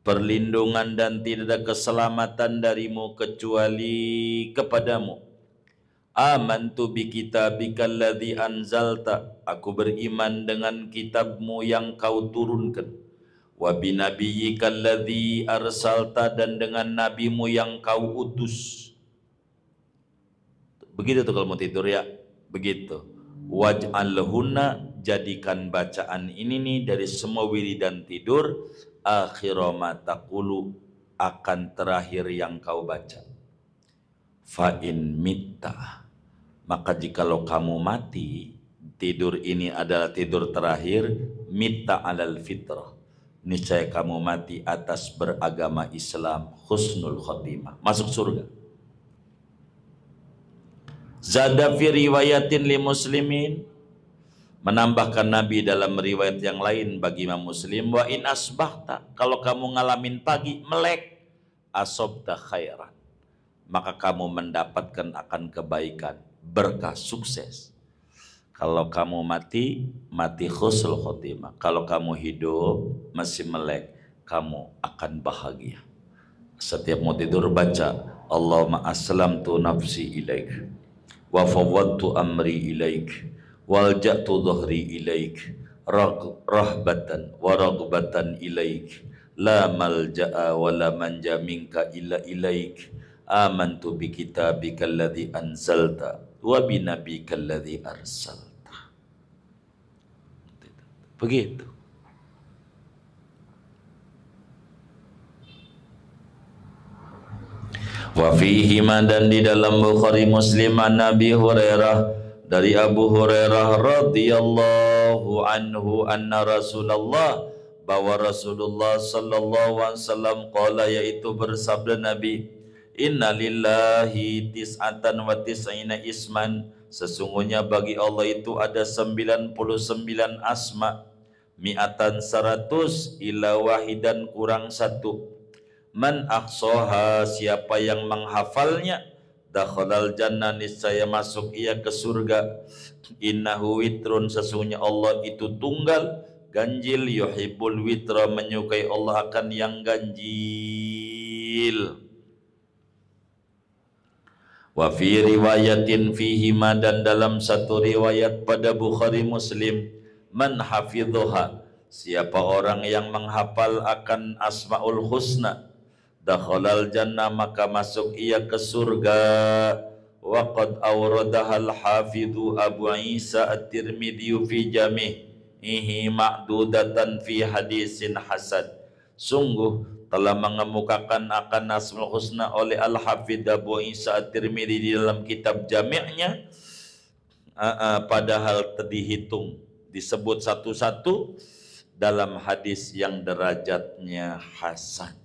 perlindungan dan tidak ada keselamatan darimu kecuali kepadamu amantu bi kitabika alladzi anzalta aku beriman dengan kitabmu yang kau turunkan wa bi nabiyyika alladzi arsalta dan dengan nabimu yang kau utus begitu tuh kalau mau tidur ya begitu waj'alhunna jadikan bacaan ini nih dari semua wiridan tidur akhira ma taqulu akan terakhir yang kau baca fa in mitta maka jikalau kamu mati tidur ini adalah tidur terakhir mitta alal fitrah niscaya kamu mati atas beragama Islam husnul khotimah masuk surga zada fi riwayatin li muslimin menambahkan Nabi dalam riwayat yang lain bagi Imam Muslim wa in asbahta kalau kamu ngalamin pagi melek asobta khairan maka kamu mendapatkan akan kebaikan berkah sukses kalau kamu mati husnul khotimah kalau kamu hidup masih melek kamu akan bahagia setiap mau tidur baca Allahumma aslamtu nafsi ilaik wa fawwadtu amri ilaik walja'tu dhahri ilaik rahbatan wa raghbatan ilaik la malja'a wa la manja minka illa ilaik amantu bi kitabika alladzi anzalta wa bi nabiyyika alladzi arsalta begitu wa fihi dan di dalam Bukhari Muslim an Nabi Hurairah dari Abu Hurairah radhiyallahu anhu anna Rasulullah bahwa Rasulullah sallallahu alaihi wasallam qala yaitu bersabda Nabi inna lillahi tis'atan wa tis'ina isman sesungguhnya bagi Allah itu ada 99 asma mi'atan 100 ila wahidan kurang satu man aqsaha siapa yang menghafalnya dakhalal jannah niscaya masuk ia ke surga innahu witrun sesungguhnya Allah itu tunggal ganjil yuhibbul witra menyukai Allah akan yang ganjil wa fi riwayatin fihi dan dalam satu riwayat pada Bukhari Muslim man hafidhuha siapa orang yang menghafal akan asmaul husna dakhalal jannah maka masuk ia ke surga wa qad awradaha al-hafidhu Abu Isa at-Tirmidzi fi jami'ihi ma'dudatan fi hadisin hasan sungguh telah mengemukakan akan asmaul husna oleh Al-Hafidh Abu Isa at-Tirmidzi di dalam kitab jami'nya padahal dihitung disebut satu-satu dalam hadis yang derajatnya hasan.